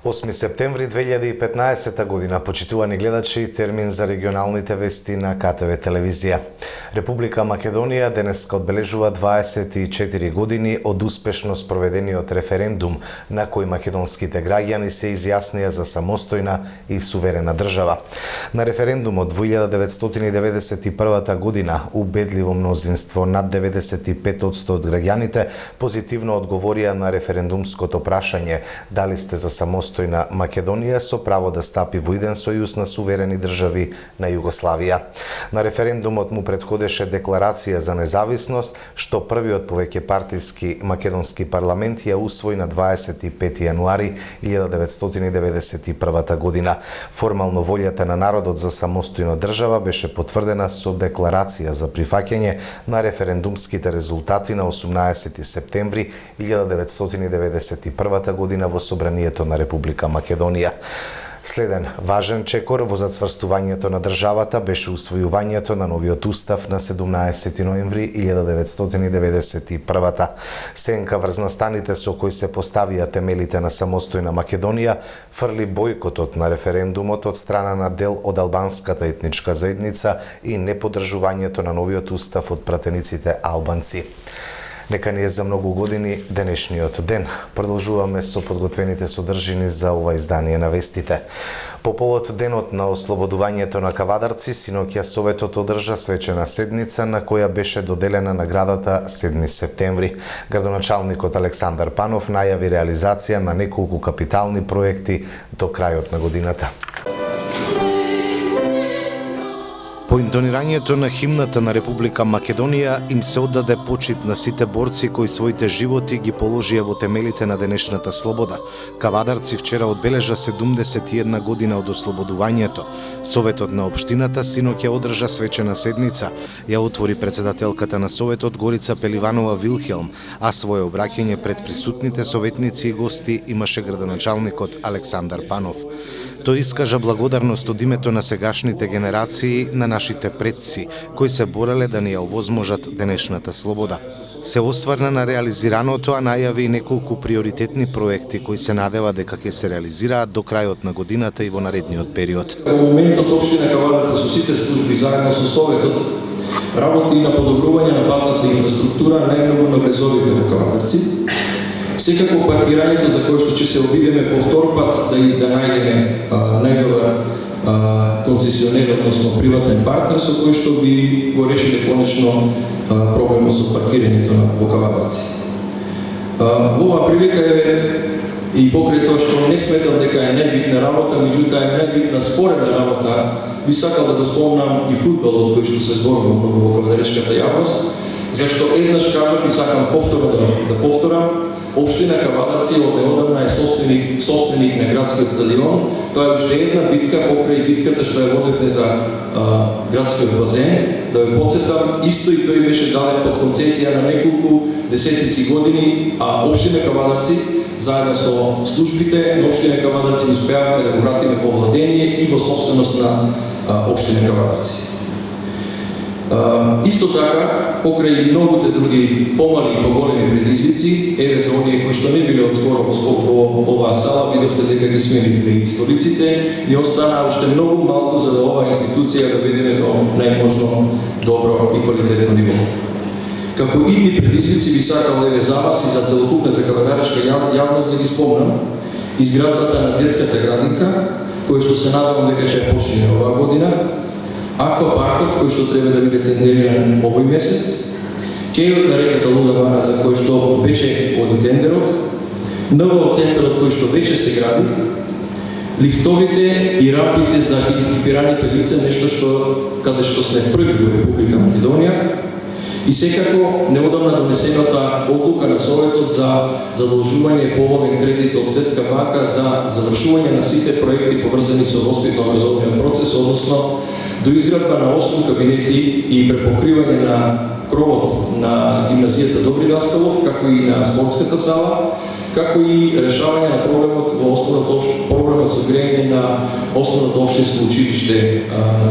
8 септември 2015 година, почитувани гледачи, термин за регионалните вести на КТВ телевизија. Република Македонија денеска одбележува 24 години од успешно спроведениот референдум на кој македонските граѓани се изјаснија за самостојна и суверена држава. На референдумот во 1991 година убедливо мнозинство над 95% од граѓаните позитивно одговорија на референдумското прашање дали сте за самостојна Македонија со право да стапи во иден сојуз на суверени држави на Југославија. На референдумот му претходеше декларација за независност, што првиот повеќепартиски македонски парламент ја усвои на 25 јануари 1991 година. Формално волјата на народот за самостојна држава беше потврдена со декларација за прифаќање на референдумските резултати на 18 септември 1991 година во Собранието на Република Македонија. Следен важен чекор во зацврстувањето на државата беше усвојувањето на новиот устав на 17 ноември 1991. Сенка врз настаните со кои се поставија темелите на самостојна Македонија фрли бојкотот на референдумот од страна на дел од албанската етничка заедница и неподржувањето на новиот устав од пратениците албанци. Нека ни е за многу години денешниот ден. Продолжуваме со подготвените содржини за ова издание на вестите. По повод денот на ослободувањето на кавадарци, синоќа Советот одржа свечена седница на која беше доделена наградата 7 септември. Градоначалникот Александар Панов најави реализација на неколку капитални проекти до крајот на годината. По интонирањето на химната на Република Македонија им се оддаде почит на сите борци кои своите животи ги положија во темелите на денешната слобода. Кавадарци вчера одбележа 71 година од ослободувањето. Советот на општината синоќа одржа свечена седница, ја отвори председателката на Советот Горица Пеливанова Вилхелм, а свое обраќање пред присутните советници и гости имаше градоначалникот Александар Панов. Тој искажа благодарност од името на сегашните генерации на нашите предци, кои се бореле да ни ја овозможат денешната слобода. Се осврна на реализираното, а најави и неколку приоритетни проекти кои се надева дека ќе се реализираат до крајот на годината и во наредниот период. Во моментот општина Кавадарци со сите служби заедно со Советот работи на подобрување на патната инфраструктура, најмногу на врезовите во Кавадарци. Секако паркирањето за кое што ќе се обидеме по втор пат да најдеме најдобар концесионер, односно приватен партнер со кој што би го решиле конечно проблемот со паркирањето во Кавадарци. Во оваа прилика е и покрај тоа што не сметам дека е најбитна работа, меѓутоа е најбитна споредна работа, би сакал да го спомнам и фудбалот кој што се зборува многу во кавадаречката јавност, зашто еднаш кажав и сакам повторно да повторам. Општина Кавадарци од неодамна е собственик на градскиот стадион. Тоа е уште една битка покрај битката што ја водевме за градскиот базен. Да ве потсетам, исто и тој беше даден под концесија на неколку десетици години, а општина Кавадарци заедно со службите на општина Кавадарци успеавме да го вратиме во владение и во собственост на општина Кавадарци. Исто така, покрај многуте други помали и поголеми предизвици, еве за оние кои што не биле отскоро во оваа сала, видовте дека ги сменивме историците, ни остана уште многу малку за да оваа институција да ведеме до најможно добро и квалитетно ниво. Како идни предизвици би сакал еве за вас и за целокупната кавадаречка јавност да ги спомнам изградбата на детската градинка, која што се надевам дека ќе ја почне оваа година, аквапаркот кој што треба да биде тендериран овој месец, кејот на реката Луда Мара за кој што веќе оди тендерот, НВО центарот кој што веќе се гради, лифтовите и рампите за хендикепираните лица, нешто што каде што сме први во Република Македонија, и секако неодамна донесената одлука на Советот за задолжување поволен кредит од Светска банка за завршување на сите проекти поврзани со воспитно-образовниот процес, односно до изградба на 8 кабинети и препокривање на кровот на гимназијата Добри Даскалов, како и на спортската сала, како и решавање на проблемот со грејење на основното општинско училиште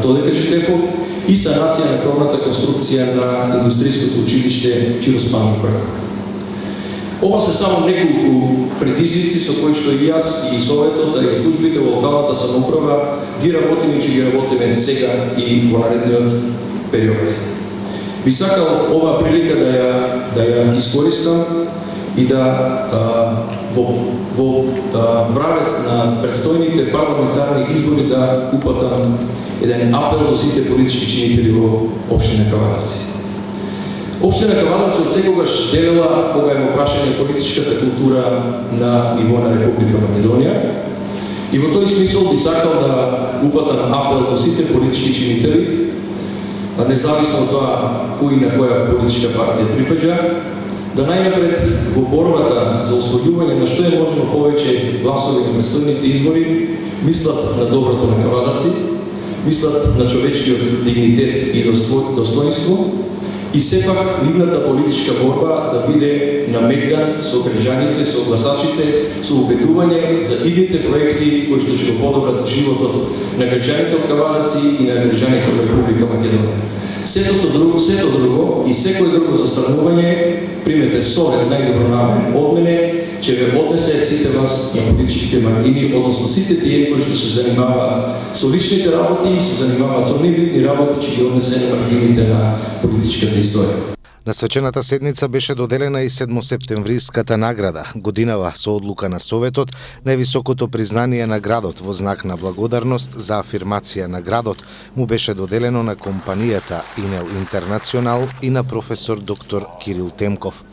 Тодека Житефов и санација на кровната конструкција на индустријското училиште Чиро Спанчо Брк. Ова се само неколку предизвици со кои што и јас и Советот, а и службите во локалната самоуправа ги работиме и ќе ги работиме сега и во наредниот период. Би сакал оваа прилика да ја искористам и да во правец на предстојните парламентарни избори да упатам еден апел до сите политички чинители во општина Кавадарци. Општина Кавадарци од секогаш делела кога е во прашање политичката култура на ниво на Република Македонија. И во тој смисол би сакал да упатам апел до сите политички чинители, независно од тоа кој на која политичка партија припаѓа, да најнапред во борбата за освојување на што е можено повеќе гласови на предстојните избори, мислат на доброто на Кавадарци, мислат на човечкиот дигнитет и достоинство, и сепак нивната политичка борба да биде намегдан со граѓаните, со гласачите, со убедување за идните проекти кои што ќе го подобрат животот на граѓаните од Кавадарци и на граѓаните од Република Македонија. Сето друго и секој друго застанување, примете совет најдобронамерен од мене, ќе ве однесе сите вас на политичките маргини, односно сите тие кои што се занимаваат со личните работи и се занимаваат со небитни работи, ќе ги однесе на маргините на политичката историја. На свечената седница беше доделена и 7-септемвриската награда, годинава со одлука на Советот, највисокото признание на градот во знак на благодарност за афирмација на градот му беше доделено на компанијата Инел Интернационал и на професор доктор Кирил Темков.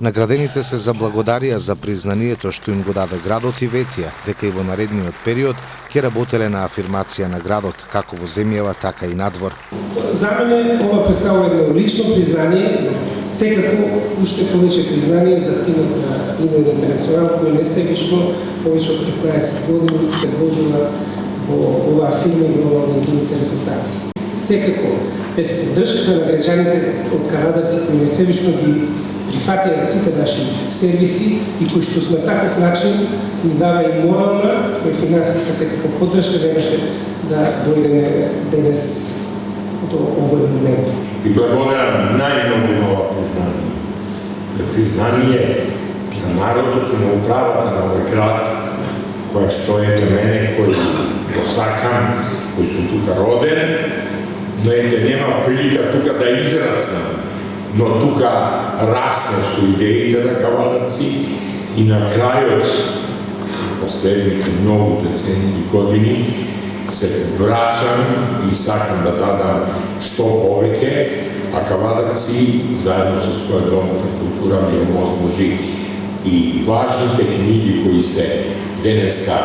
Наградените се заблагодарија за признанието што им го даде градот и ветија дека и во наредниот период ќе работеле на афирмација на градот, како во земјава, така и надвор. За мене ова представува едно лично признание, секако уште повеќе признание за тимот на Инел Интернационал, кој несебично повеќе од 15 години се вложува во оваа фирма и во нејзините резултати. Секако, без поддршката на граѓаните од Кавадарци, кои несебично ги прифатија сите наши сервиси и кои што сме таков начин ни дава и морална, кој финансиска секако поддршка веднаше да дојдеме денес до овој момент. И благодарам најмногу на ова признание. Признание на народот и на управата на овој град, која што ете мене, кој го сакам, кој сум тука роден, но ете нема прилика тука да израснам, но тука раснем со идеите на Кавадарци и на крајот, последните многу децении години, се враќам и сакам да дадам што повеќе, а Кавадарци, заедно со своја домата култура, ми оможможи и важните книги кои се денеска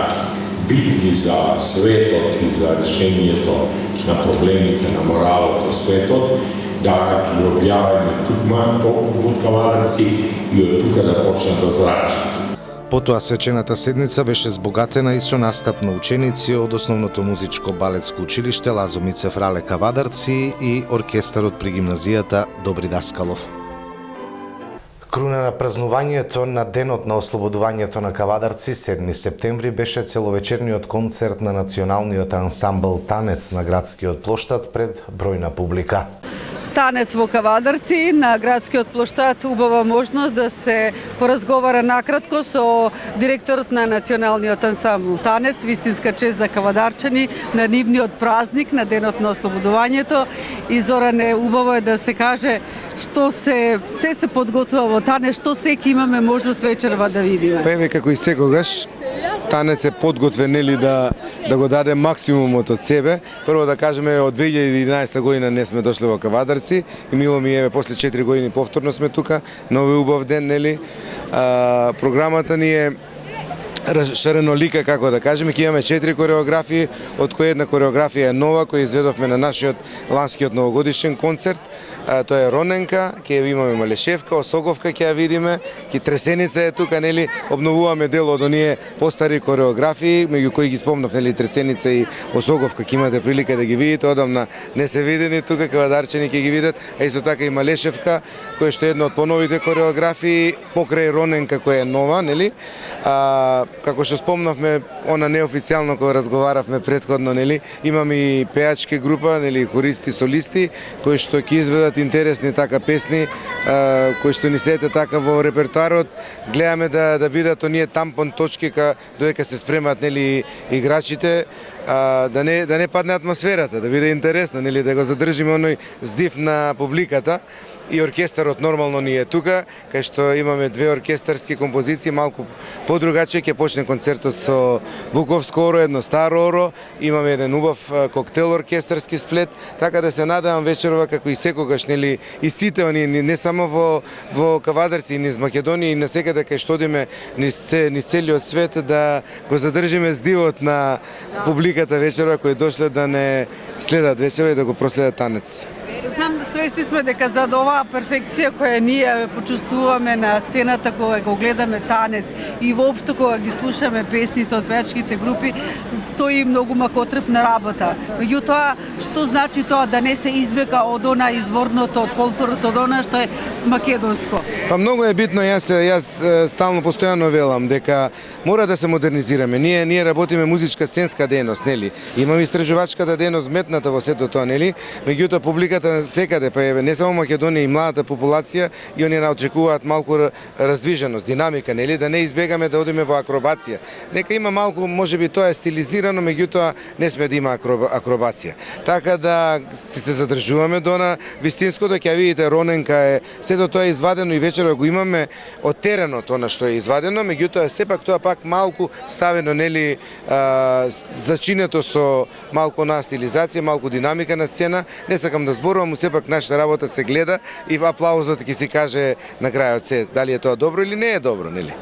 битни за светот и за решението на проблемите на моралот во светот, да ги објаваме тукма толку од Кавадарци и од тука да почнат да зрачат. Потоа свечената седница беше збогатена и со настап на ученици од Основното музичко балетско училиште Лазо Мицев Рале Кавадарци и оркестарот при гимназијата Добри Даскалов. Круна на празнувањето на Денот на ослободувањето на Кавадарци, 7 септември, беше целовечерниот концерт на националниот ансамбл Танец на градскиот плоштад пред бројна публика. Танец во Кавадарци на градскиот плоштад, убава можност да се поразговара накратко со директорот на националниот ансамбл Танец, вистинска чест за кавадарчани на нивниот празник на Денот на ослободувањето. И Зоране, убаво е да се каже што се подготвува во Танец, што секи имаме можност вечерва да видиме. Па еве како и секогаш, Танец е подготвен нели да го даде максимумот од себе. Прво да кажеме, од 2011 година не сме дошле во Кавадарци и мило ми еве после 4 години повторно сме тука, на овој убав ден, нели. Програмата ни е шаренолика, како да кажеме, ќе имаме 4 кореографии, од која една кореографија е нова, која изведовме на нашиот ланскиот новогодишен концерт. Тоа е Роненка, ќе имаме Малешевка, Осоговка ќе ја видиме, ќе Тресеница е тука, нели, обновуваме дел од оние постари кореографии, меѓу кои ги спомнав, нели, Тресеница и Осоговка ќе имате прилика да ги видите, одамна не се видени тука, кавадарчани ќе ги видат, а исто така и Малешевка, која што е една од поновите кореографии, покрај Роненка која е нова, нели. како што спомнавме, она неофицијално кога разговаравме претходно, нели, имаме и пеачки група, нели, хористи, солисти, кои што ќе изведат интересни така песни, кои што ни сете така во репертуарот. Гледаме да бидат оние тампон точки додека се спремат, нели, играчите, да не падне атмосферата, да биде интересно, нели, да го задржиме оној здив на публиката. И оркестарот нормално ни е тука, кај што имаме две оркестарски композиции, малку подругаче, ќе почне концертот со Буковско оро, едно старо оро, имаме еден убав коктел оркестарски сплет, така да се надевам вечерова како и секогаш, нели, и сите они, не само во Кавадарци, низ Македонија и насекаде кај што одиме низ целиот свет, да го задржиме здивот на публиката вечерова кои дошле да не следат вечерова и да го проследат танец. Знам, свесни сме дека за оваа перфекција која ние почувствуваме на сцената кога го гледаме танец и воопшто кога ги слушаме песните од пеачките групи, стои многу макотрпна работа. Меѓутоа, што значи тоа да не се избега од она изворното, од фолклорот, од она што е македонско? Па многу е битно, јас стално постојано велам дека мора да се модернизираме. Ние работиме музичка сценска дејност, нели? Имаме истражувачката дејност метната во сето тоа, нели? Меѓутоа публиката секаде, па не само Македонија и младата популација, и они очекуваат малку раздвиженост, динамика, нели, да не избегаме да одиме во акробација. Нека има малку, можеби тоа е стилизирано, меѓутоа не сме да има акробација. Така да се задржуваме до на вистинското, ќе видите Роненка е сето тоа е извадено и вечерва го имаме од теренот она што е извадено, меѓутоа сепак тоа пак малку ставено, нели, зачинето со малку на стилизација, малку динамика на сцена. Не сакам да зборувам, сепак нашата работа се гледа и аплаузот ќе си каже на крајот се дали е тоа добро или не е добро, нели?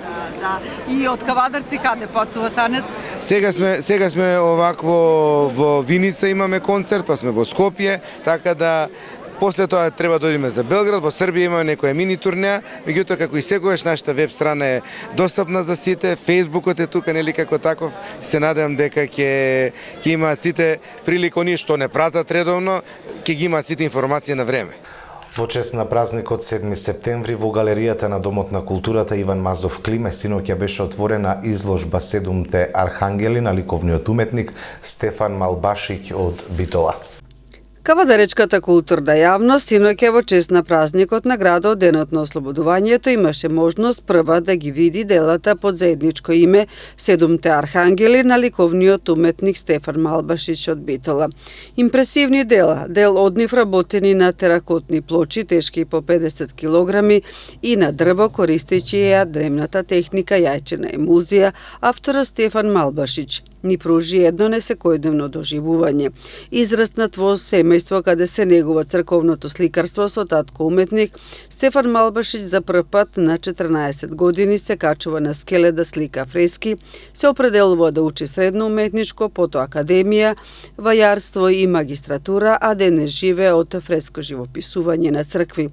Да. И од Кавадарци каде патува танец? Сега сме овакво во Виница имаме концерт, па сме во Скопје, така да после тоа треба да одиме за Белград, во Србија имаме некоја мини турнеја, меѓутоа како и секогаш нашата веб страна е достапна за сите, Фејсбукот е тука, нели, како таков, се надевам дека ќе имаат сите прилика оние што не пратат редовно, ќе ги имаат сите информации на време. Во чест на празникот 7 септември во галеријата на Домот на културата Иван Мазов Климе синоќа беше отворена изложба Седумте архангели на ликовниот уметник Стефан Малбашиќ од Битола. Кавадаречката културна јавност синоќа во чест на празникот на градот Денот на ослободувањето имаше можност прва да ги види делата под заедничко име Седумте архангели на ликовниот уметник Стефан Малбашиќ од Битола. Импресивни дела, дел од нив работени на теракотни плочи тешки по 50 килограми и на дрво користејќи ја древната техника јајчена емулзија, авторот Стефан Малбашиќ ни пружи едно несекојдневно доживување. Израснат во семејство каде се негува црковното сликарство со татко уметник, Стефан Малбашиќ за прв пат на 14 години се качува на скеле да слика фрески, се определува да учи средно уметничко, потоа академија, вајарство и магистратура, а денес живее од фреско живописување на цркви.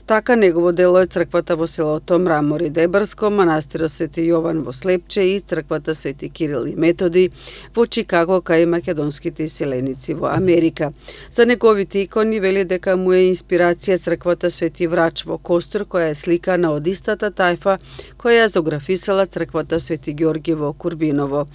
Така негово дело е црквата во селото Мрамори Дебрско, манастирот Свети Јован во Слепче и црквата Свети Кирил и Методи во Чикаго кај македонските иселеници во Америка. За неговите икони вели дека му е инспирација црквата Свети Врач во Костур, која е сликана од истата тајфа која ја зографисала црквата Свети Ѓорги во Курбиново.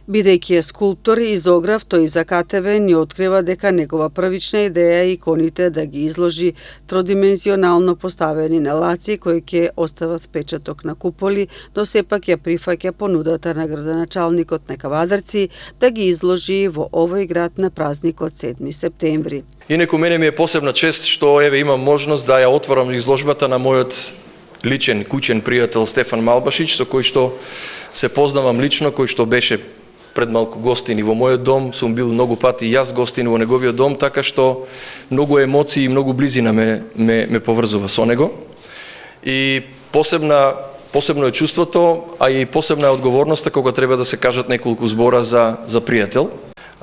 Бидејќи е скулптор и изограф, тој за КТВ ни открива дека негова првична идеја е иконите да ги изложи тродимензионално поставени на лаци кои ќе остават печаток на куполи, но сепак ја прифаќа понудата на градоначалникот на Кавадарци да ги изложи во овој град на празникот 7 септември. Инаку мене ми е посебна чест што имам можност да ја отворам изложбата на мојот личен куќен пријател Стефан Малбашиќ, со кој што се познавам лично, кој што беше пред малку гостини во мојот дом, сум бил многу пати и јас гостин во неговиот дом, така што многу емоции и многу близина ме поврзува со него. И посебно е чувството, а и посебна е одговорноста кога треба да се кажат неколку збора за пријател.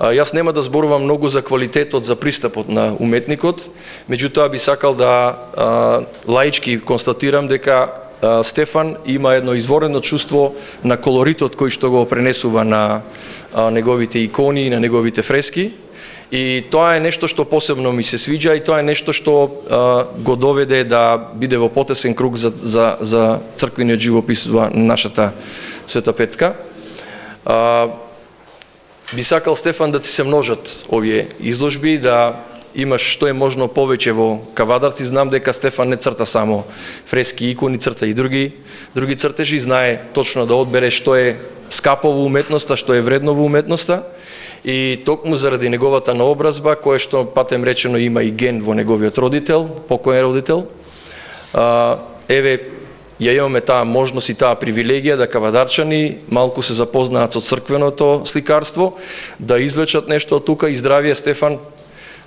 Јас нема да зборувам многу за квалитетот, за пристапот на уметникот, меѓутоа би сакал да лаички констатирам дека Стефан има едно изворено чувство на колоритот кој што го пренесува на неговите икони и на неговите фрески. И тоа е нешто што посебно ми се свиѓа и тоа е нешто што го доведе да биде во потесен круг за црквениот живопис во нашата Света Петка. Би сакал, Стефан, да ти се множат овие изложби, да имаш што е можно повеќе во Кавадарци. Знам дека Стефан не црта само фрески и икони, црта и други цртежи, знае точно да одбере што е скапо во уметноста, што е вредно во уметноста, и токму заради неговата наобразба, која што патем речено има и ген во неговиот родител, покоен родител, ја имаме таа можност и таа привилегија да кавадарчани малку се запознаат со црквеното сликарство, да извлечат нешто од тука. И здравие, Стефан,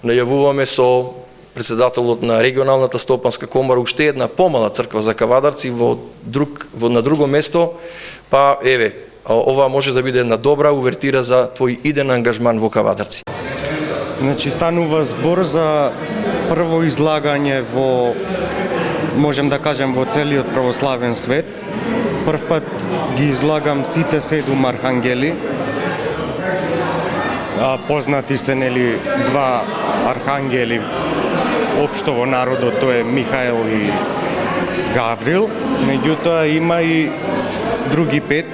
најавуваме со председателот на регионалната стопанска комора уште една помала црква за Кавадарци на друго место, па ова може да биде една добра увертира за твој иден ангажман во Кавадарци. Значи, станува збор за прво излагање во, можем да кажем, во целиот православен свет. Прв пат ги излагам сите 7 архангели. Познати се, нели, 2 архангели општо во народот, тоа е Михаел и Гаврил. Меѓутоа има и други 5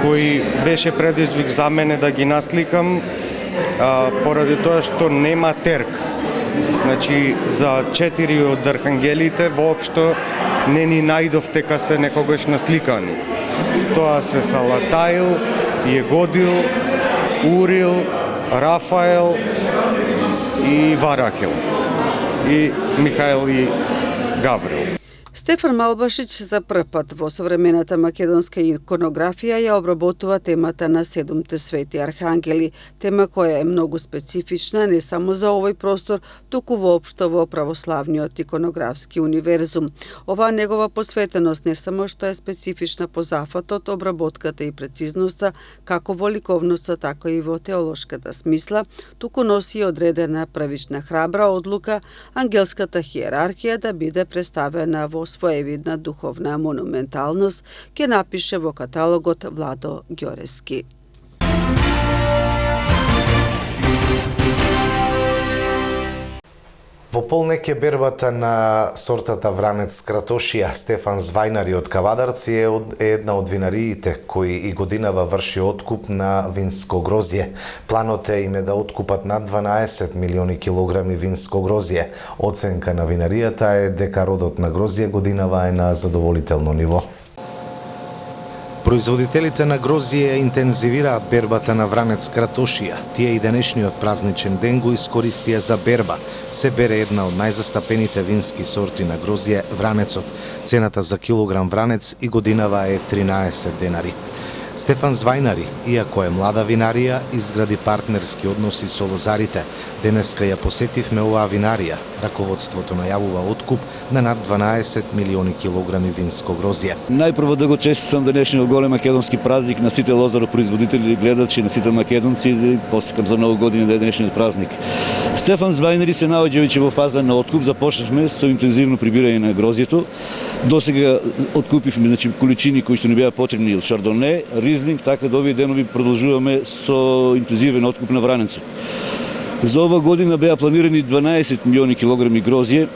кои беше предизвик за мене да ги насликам, поради тоа што нема терк. Значи, за 4 од архангелите воопшто не ни најдов дека се некогаш насликани. Тоа се Салатаил, Јегодил, Урил, Рафаел и Варахил, и Михаел и Гаврил. Стефан Малбашич за прв пат во современата македонска иконографија ја обработува темата на 7 свети архангели, тема која е многу специфична не само за овој простор, туку воопшто во православниот иконографски универзум. Оваа негова посветеност не само што е специфична по зафатот, обработката и прецизноста, како во ликовноста, така и во теолошката смисла, туку носи одредена правична храбра одлука ангелската хиерархија да биде представена во своевидна духовна монументалност, ќе напише во каталогот Владо Ѓорески. Во полнек е бербата на сортата вранец Кратошија. Стефан Звајнари од Кавадарци е една од винариите кои и годинава врши откуп на винско грозје. Планот им е да откупат над 12 милиони килограми винско грозје. Оценка на винаријата е дека родот на грозје годинава е на задоволително ниво. Производителите на грозје интензивираат бербата на вранец Кратошија. Тие и денешниот празничен ден го искористија за берба. Се бере една од најзастапените вински сорти на грозје, вранецот. Цената за килограм вранец и годинава е 13 денари. Стефан Звајнари, иако е млада винарија, изгради партнерски односи со лозарите. Денеска ја посетивме оваа винарија. Раководството најавува откуп на над 12 милиони килограми винско грозје. Најпрво да го честитам денешниот голем македонски празник на сите лозаропроизводители и гледачи, на сите македонци, и посекам за многу години да е денешниот празник. Стефан Звајнари се наоѓа веќе во фаза на откуп. Започнавме со интензивно прибирање на грозјето. Досега откупивме, значи, количини кои што ни беа потребни од шардоне, ризлинг, така да овие денови продолжуваме со интензивен откуп на вранецот. За ова година беа планирани 12 милиони килограми грозје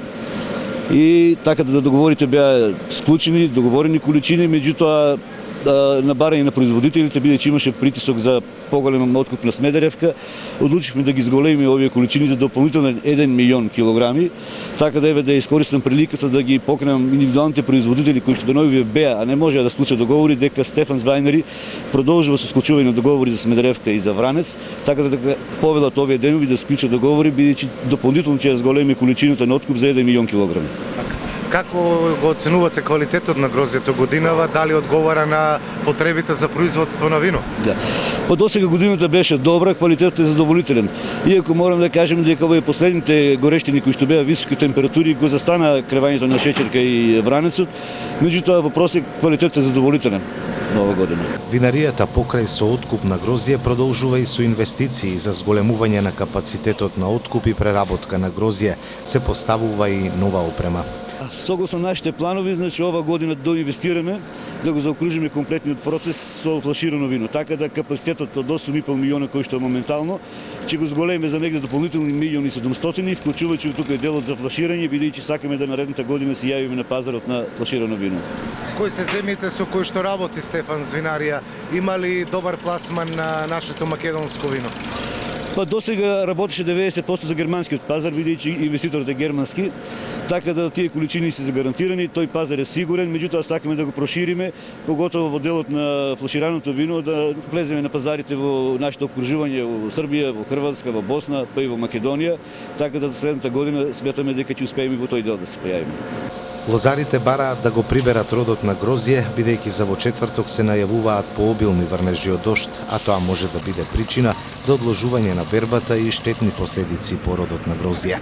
и така да договорите беа склучени, договорени количини, меѓутоа на барање на производителите, бидејќи имаше притисок за поголем откуп на Смедеревка, одлучивме да ги зголемиме овие количини за дополнително 1 милион килограми, така да да искористам приликата да ги покренам индивидуалните производители кои што денови беа, а не можеа да склучат договори, дека Стефан Звајнари продолжува со склучување на договори за Смедеревка и за Вранец, така да повелат овие денови да склучат договори, бидејќи дополнително ќе зголеми количината на откуп за 1 милион килограми. Како го оценувате квалитетот на грозјето годинава, дали одговара на потребите за производство на вино? Да. По досега годината беше добра, квалитетот е задоволителен. Иако морам да кажем дека овие последните горештини кои што беа високи температури го застана кревањето на шеќерка и вранецот, меѓутоа во просек квалитетот е задоволителен нова година. Винаријата покрај со откуп на грозје продолжува и со инвестиции за зголемување на капацитетот на откуп и преработка на грозје. Се поставува и нова опрема. Согласно нашите планови, значи ова година доинвестираме да го заокружиме комплетниот процес со флаширано вино, така да капацитетот од 8,5 милиона кој што е моментално ќе го зголеме за негде дополнителни 1.700.000, вклучувајќи тука и делот за флаширање, бидејќи сакаме да наредната година се јавиме на пазарот на флаширано вино. Кои се земјите со кои што работи Стефан Звинарија? Има ли добар пласман на нашето македонско вино? Па досега работеше 90% за германскиот пазар, бидејќи инвеститорот е германски, така да тие количини се загарантирани, тој пазар е сигурен, меѓутоа сакаме да го прошириме, поготово во делот на флашираното вино, да влеземе на пазарите во нашето окружување во Србија, во Хрватска, во Босна, па и во Македонија, така да следната година сметаме дека ќе успееме во тој дел да се појавиме. Лозарите бараат да го приберат родот на грозје, бидејќи за во четврток се најавуваат пообилни врнежи од дожд, а тоа може да биде причина за одложување на бербата и штетни последици по родот на грозје.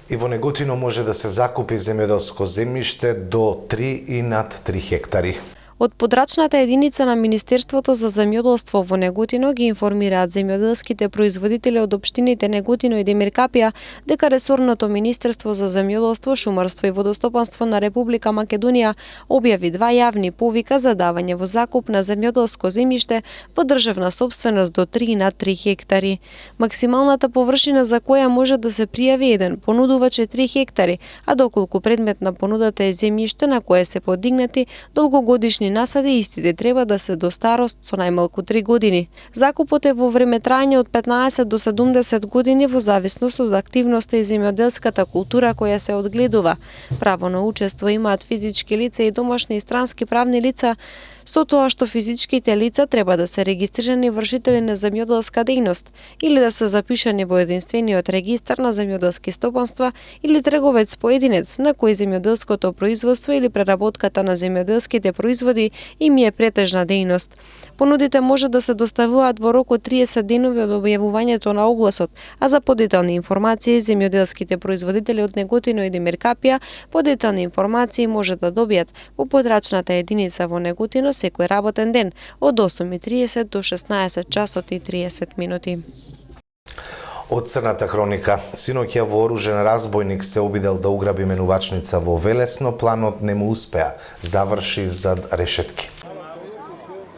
И во Неготино може да се закупи земјоделско земјиште до 3 и над 3 хектари. Од подрачната единица на Министерството за земјоделство во Неготино ги информираат земјоделските производители од општините Неготино и Демиркапија дека ресорното Министерство за земјоделство, шумарство и водостопанство на Република Македонија објави 2 јавни повика за давање во закуп на земјоделско земјиште во државна сопственост до 3 над 3 хектари. Максималната површина за која може да се пријави еден понудувач е 3 хектари, а доколку предмет на понудата е земјиште на кое се подигнати долгогодишни насади, истите треба да се до старост со најмалку 3 години. Закупот е во време трајање од 15 до 70 години во зависност од активноста и земјоделската култура која се одгледува. Право на учество имаат физички лица и домашни и странски правни лица, со тоа што физичките лица треба да се регистрирани вршители на земјоделска дејност или да се запишани во единствениот регистар на земјоделски стопанства или трговец поединец на кој земјоделското производство или преработката на земјоделските производи им е претежна дејност. Понудите може да се доставуваат во рок од 30 денови од објавувањето на огласот, а за подетални информации земјоделските производители од Неготино и Демиркапија подетални информации може да добијат во подрачната единица во Неготино секој работен ден од 8:30 до 16 часот и 30 минути. Од црната хроника, синоќа вооружен разбойник се обидел да уграби менувачница во Велес, но планот не му успеа, заврши зад решетки.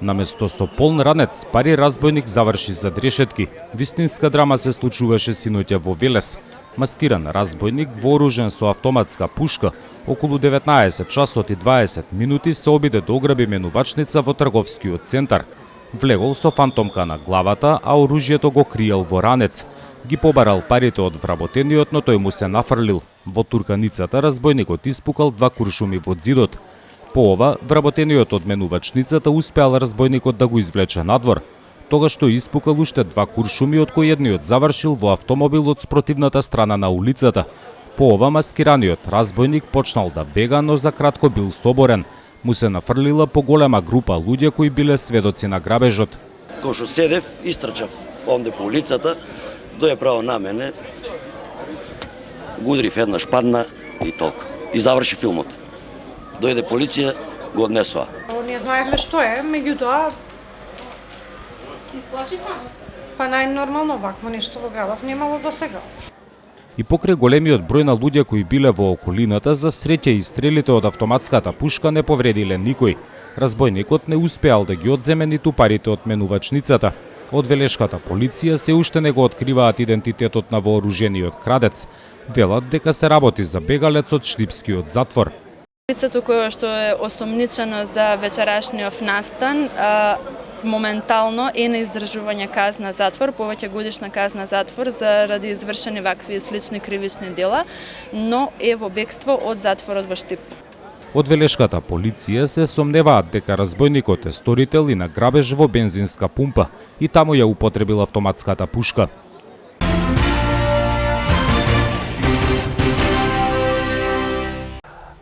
Наместо со полн ранец, пари разбойник заврши зад решетки. Вистинска драма се случуваше синоќа во Велес. Маскиран разбойник, вооружен со автоматска пушка, околу 19 часот и 20 минути се обиде да ограби менувачница во трговскиот центар. Влегол со фантомка на главата, а оружјето го криел во ранец. Ги побарал парите од вработениот, но тој му се нафрлил. Во турканицата разбойникот испукал 2 куршуми во зидот. По ова, вработениот од менувачницата успеал разбойникот да го извлече надвор. Тогаш тој испукал уште 2 куршуми, од кои едниот завршил во автомобил од спротивната страна на улицата. По ова, маскираниот разбойник почнал да бега, но за кратко бил соборен. Му се нафрлила поголема група луѓе кои биле сведоци на грабежот. Кога што седев, истрчав онде по улицата, дојде право на мене, гудрив еднаш, падна и толку. И заврши филмот. Дојде полиција, го однесува. Ние знаевме што е, меѓутоа Си сплашите? па најнормално вакво нешто во градов немало до сега. И покрај големиот број на луѓе кои биле во околината, за среќа и стрелите од автоматската пушка не повредиле никој. Разбойникот не успеал да ги одземе ниту парите од менувачницата. Од Велешката полиција се уште не го откриваат идентитетот на вооружениот крадец. Велат дека се работи за бегалец од Шлипскиот затвор. Лицето кое што е осомничено за вечерашниот настан, моментално е на издржување казна затвор, повеќе годишна казна затвор заради извршени вакви слични кривични дела, но е во бегство од затворот во Штип. Од Велешката полиција се сомневаат дека разбойникот е сторител и на грабеж во бензинска пумпа и таму ја употребил автоматската пушка.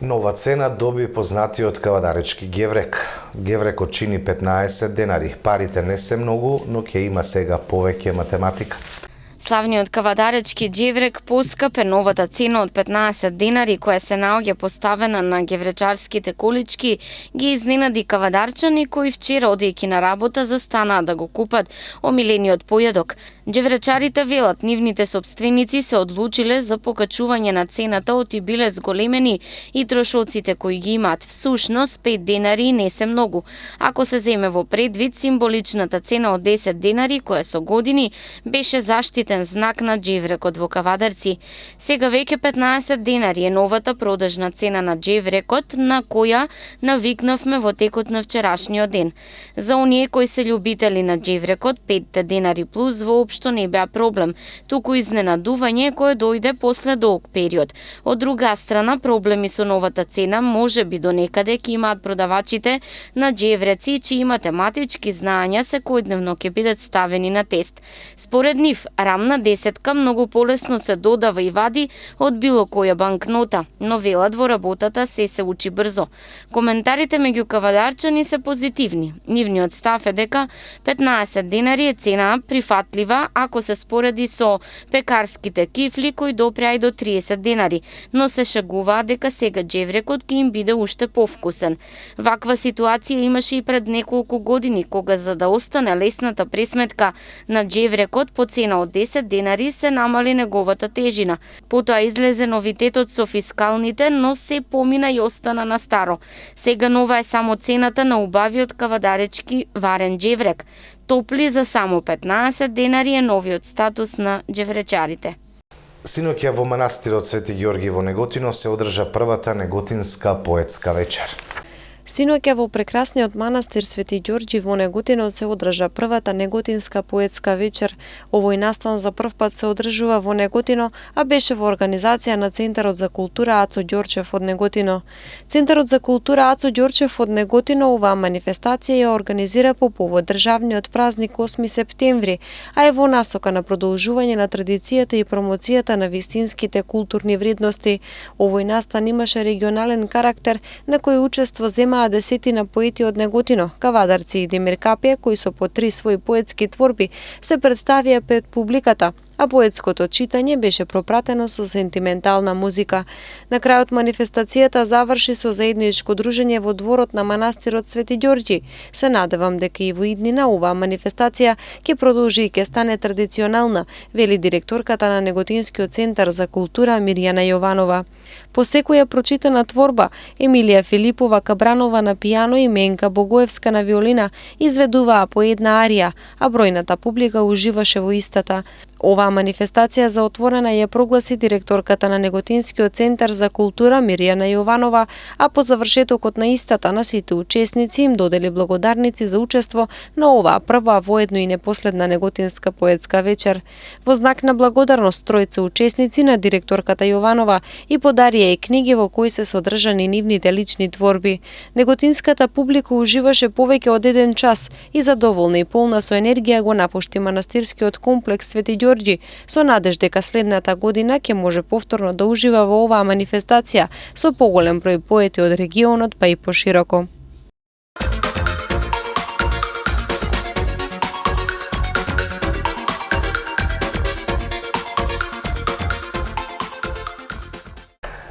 Нова цена доби познатиот кавадаречки геврек. Геврекот чини 15 денари. Парите не се многу, но ќе има сега повеќе математика. Славниот кавадаречки џеврек поскапе. Новата цена од 15 денари која се наоѓа поставена на ѓевречарските колички ги изненади кавадарчани кои вчера одејќи на работа застанаа да го купат омилениот појадок. Џевречарите велат нивните сопственици се одлучиле за покачување на цената оти биле зголемени и трошоците кои ги имаат. Всушност 5 денари не се многу. Ако се земе во предвид символичната цена од 10 денари која со години беше заштитен знак на џеврекот во Кавадарци. Сега веќе 15 денари е новата продажна цена на џеврекот на која навикнавме во текот на вчерашниот ден. За оние кои се љубители на џеврекот, 5 денари плюс воопшто не беа проблем, туку изненадување кое дојде после долг период. Од друга страна, проблеми со новата цена може би до некаде ќе имаат продавачите на џевреци чии математички знаења секојдневно ќе бидат ставени на тест. Според нив, рамна десетка многу полесно се додава и вади од било која банкнота, но велат во работата се учи брзо. Коментарите меѓу кавадарчани се позитивни. Нивниот став е дека 15 денари е цена прифатлива ако се спореди со пекарските кифли кои допреа и до 30 денари, но се шегуваат дека сега џеврекот ќе им биде уште повкусен. Ваква ситуација имаше и пред неколку години, кога за да остане лесната пресметка на џеврекот по цена од 10 денари се намали неговата тежина. Потоа излезе новитетот со фискалните, но се помина и остана на старо. Сега нова е само цената на убавиот кавадаречки варен џеврек. Топли за само 15 денари е новиот статус на џевречарите. Синоќа во манастирот Свети Ѓорги во Неготино се одржа првата неготинска поетска вечер. Синоќа во прекрасниот манастир Свети Ѓорѓи во Неготино се одржа првата неготинска поетска вечер. Овој настан за прв пат се одржува во Неготино, а беше во организација на Центарот за култура Ацо Ѓорчев од Неготино. Центарот за култура Ацо Ѓорчев од Неготино оваа манифестација ја организира по повод државниот празник 8 септември, а е во насока на продолжување на традицијата и промоцијата на вистинските културни вредности. Овој настан имаше регионален карактер на кој учество земаа десетина поети од Неготино, кавадарци и Демир Капија, кои со по 3 своји поетски творби се представија пред публиката, а поетското читање беше пропратено со сентиментална музика. На крајот манифестацијата заврши со заедничко дружење во дворот на манастирот Свети Ѓорѓи. Се надевам дека и во иднина оваа манифестација ќе продолжи и ќе стане традиционална, вели директорката на Неготинскиот центар за култура Мирјана Јованова. По секоја прочитана творба, Емилија Филипова Кабранова на пијано и Менка Богоевска на виолина изведуваа по една арија, а бројната публика уживаше во истата. Оваа манифестација за отворена ја прогласи директорката на Неготинскиот центар за култура Мирјана Јованова, а по завршетокот на истата на сите учесници им додели благодарници за учество на оваа прва, воедно и непоследна неготинска поетска вечер. Во знак на благодарност тројца учесници на директорката Јованова и подарија и книги во кои се содржани нивните лични творби. Неготинската публика уживаше повеќе од 1 час и задоволна и полна со енергија го напушти манастирскиот комплекс Свети Ѓорѓи, со надеж дека следната година ќе може повторно да ужива во оваа манифестација со поголем број поети од регионот па и пошироко.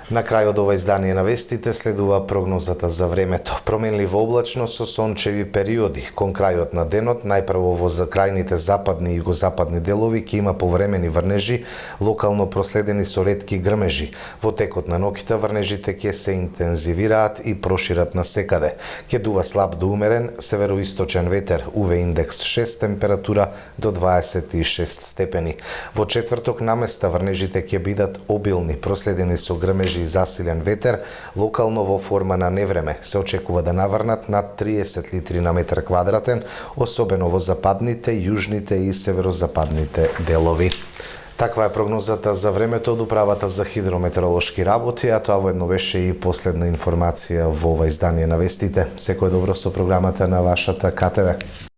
На крајот ова издание на вестите следува прогнозата за времето. Променливо облачно со сончеви периоди. Кон крајот на денот, најпрво во закрајните западни и југозападни делови ќе има повремени врнежи, локално проследени со ретки грмежи. Во текот на ноќта врнежите ќе се интензивираат и прошират насекаде. Ќе дува слаб до умерен североисточен ветер, УВ индекс 6, температура до 26 степени. Во четврток наместа врнежите ќе бидат обилни, проследени со грмежи и засилен ветер, локално во форма на невреме. Се очекува да наврнат над 30 литри на метар квадратен, особено во западните, јужните и северозападните делови. Таква е прогнозата за времето од Управата за хидрометеоролошки работи, а тоа воедно беше и последна информација во ова издание на вестите. Секој добро со програмата на вашата КТВ.